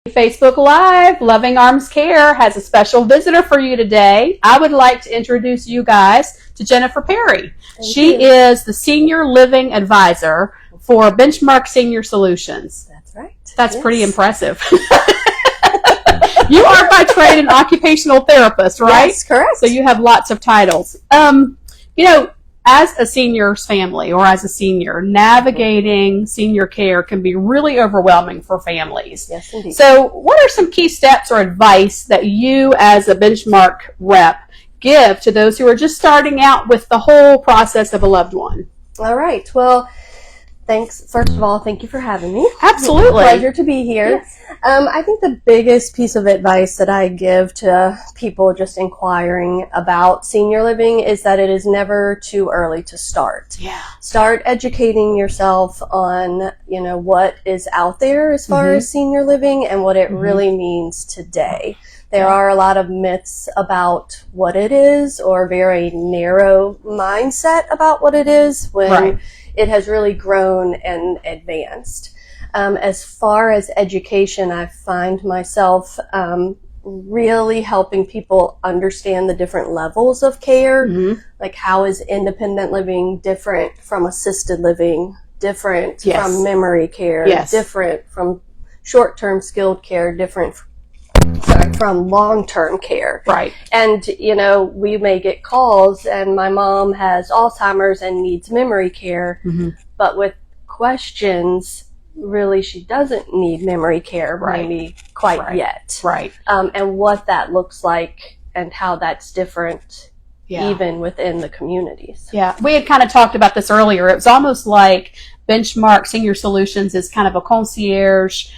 Facebook Live, Loving Arms Care has a special visitor for you today. I would like to introduce you guys to Jennifer Perry. She is the Senior Living Advisor for Benchmark Senior Solutions. That's right. That's pretty impressive. You are by trade an occupational therapist, right? Yes, correct. So you have lots of titles. As a senior's family or as a senior, navigating senior care can be really overwhelming for families. Yes, indeed. So what are some key steps or advice that you as a Benchmark rep give to those who are just starting out with the whole process of a loved one? All right. Well, thanks. First of all, thank you for having me. Absolutely. Pleasure to be here. Yes. I think the biggest piece of advice that I give to people just inquiring about senior living is that it is never too early to start. Yeah. Start educating yourself on, what is out there as far as senior living and what it really means today. There are a lot of myths about what it is, or very narrow mindset about what it is, when it has really grown and advanced. As far as education, I find myself really helping people understand the different levels of care, like how is independent living different from assisted living, different from memory care, different from short-term skilled care, different from long-term care. Right. And, we may get calls and my mom has Alzheimer's and needs memory care, but with questions, really she doesn't need memory care maybe quite yet. Right. And what that looks like and how that's different even within the communities. Yeah. We had kind of talked about this earlier. It was almost like Benchmark Senior Solutions is kind of a concierge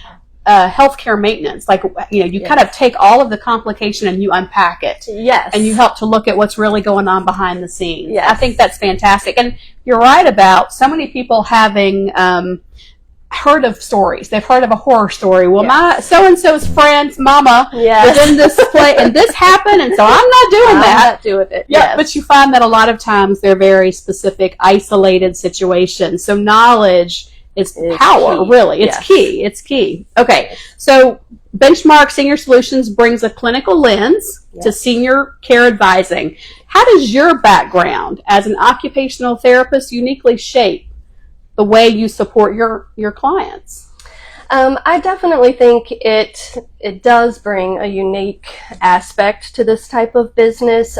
healthcare maintenance. Like, you kind of take all of the complication and you unpack it. Yes. And you help to look at what's really going on behind the scenes. Yes. I think that's fantastic. And you're right about so many people having heard of stories. They've heard of a horror story. Well, my so-and-so's friend's mama was in this play and this happened, and so I'm not doing that. I'm not doing it. Yeah, but you find that a lot of times they're very specific, isolated situations. So knowledge is power, key. Really. It's key. It's key. Okay, so Benchmark Senior Solutions brings a clinical lens to senior care advising. How does your background as an occupational therapist uniquely shape the way you support your clients? I definitely think it does bring a unique aspect to this type of business.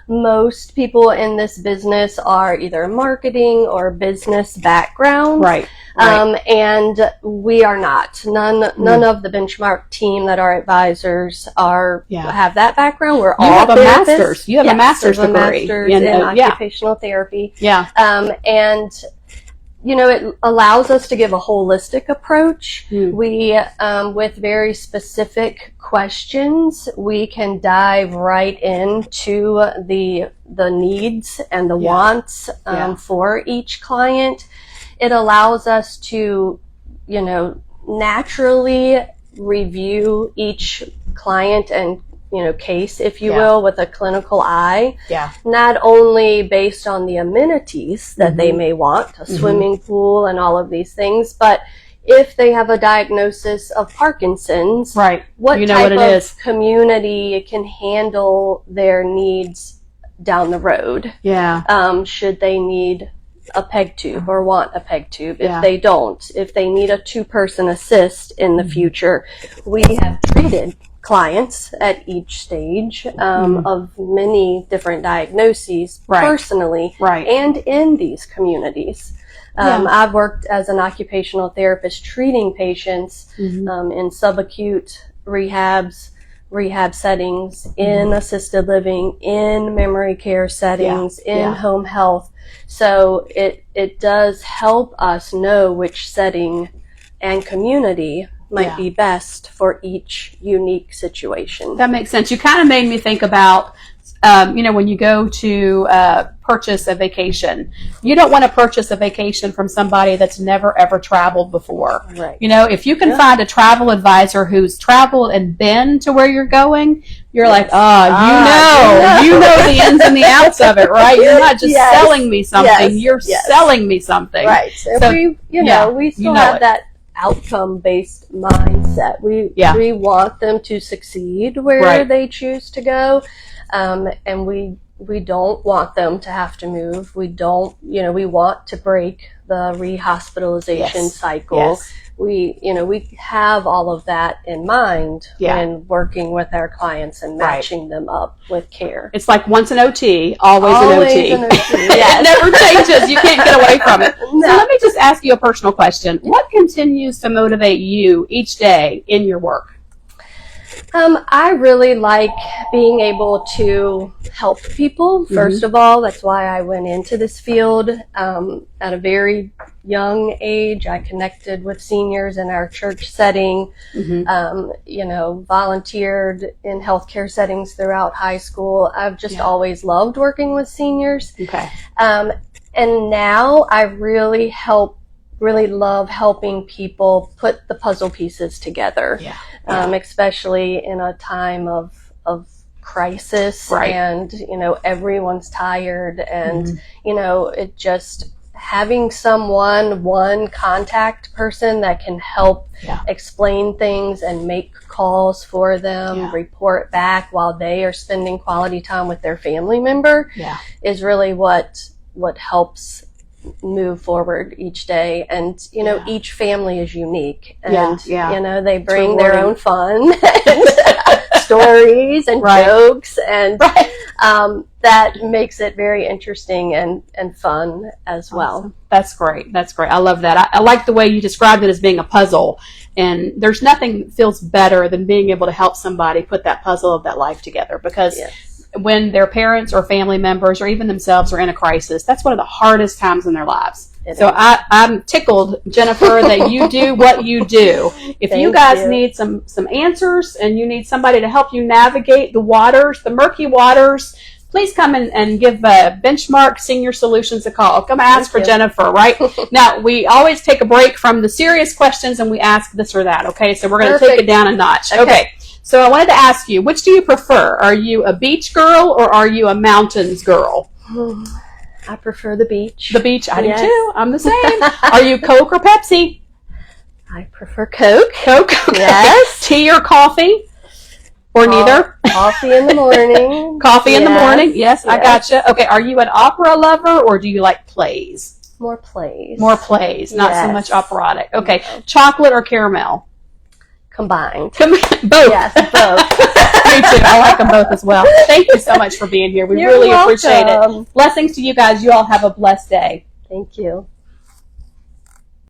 Most people in this business are either marketing or business background. Right. And we are not. None of the Benchmark team that are advisors have that background. We're all therapists. You have a master's degree. Master's in occupational therapy. Yeah. And it allows us to give a holistic approach. We, with very specific questions, we can dive right into the needs and the wants for each client. It allows us to, naturally review each client and case, if you will, with a clinical eye. Yeah. Not only based on the amenities that they may want, a swimming pool and all of these things, but if they have a diagnosis of Parkinson's, what type of community can handle their needs down the road? Yeah. Should they need a PEG tube or want a PEG tube? If they don't, if they need a 2-person assist in the future, we have treated clients at each stage of many different diagnoses personally and in these communities. I've worked as an occupational therapist treating patients in subacute rehab settings, in assisted living, in memory care settings, in home health. So it does help us know which setting and community might be best for each unique situation. That makes sense. You kind of made me think about, when you go to purchase a vacation, you don't want to purchase a vacation from somebody that's never ever traveled before. Right. If you can find a travel advisor who's traveled and been to where you're going, you're like, you know the ins and the outs of it, right? You're not just selling me something, you're selling me something. Right. So we still have outcome-based mindset. We want them to succeed where they choose to go, and we don't want them to have to move. We don't, we want to break the rehospitalization cycle. Yes. We have all of that in mind when working with our clients and matching them up with care. It's like once an OT, always an OT. Yes. It never changes. You can't get away from it. No. So let me just ask you a personal question. What continues to motivate you each day in your work? I really like being able to help people. First of all, that's why I went into this field. At a very young age, I connected with seniors in our church setting, volunteered in healthcare settings throughout high school. I've just always loved working with seniors. Okay. And now I really love helping people put the puzzle pieces together. Especially in a time of crisis, and everyone's tired, and it just having one contact person that can help explain things and make calls for them, report back while they are spending quality time with their family member is really what helps move forward each day. And each family is unique, and they bring their own fun and stories and jokes, and that makes it very interesting and fun as well. That's great. I love that. I like the way you described it as being a puzzle, and there's nothing that feels better than being able to help somebody put that puzzle of that life together, because when their parents or family members or even themselves are in a crisis, that's one of the hardest times in their lives. I'm tickled, Jennifer, that you do what you do. If you guys need some answers and you need somebody to help you navigate the murky waters, please come and give Benchmark Senior Solutions a call. Come ask for Jennifer, right? Now, we always take a break from the serious questions and we ask this or that, okay? So we're going to take it down a notch. Okay. So I wanted to ask you, which do you prefer? Are you a beach girl or are you a mountains girl? I prefer the beach. The beach? I do too. I'm the same. Are you Coke or Pepsi? I prefer Coke. Coke? Yes. Tea or coffee? Or neither? Coffee in the morning. Coffee in the morning? Yes, I gotcha. Okay, are you an opera lover or do you like plays? More plays. More plays, not so much operatic. Okay, chocolate or caramel? Combined. Both. Yes, both. Me too. I like them both as well. Thank you so much for being here. We really appreciate it. Blessings to you guys. You all have a blessed day. Thank you.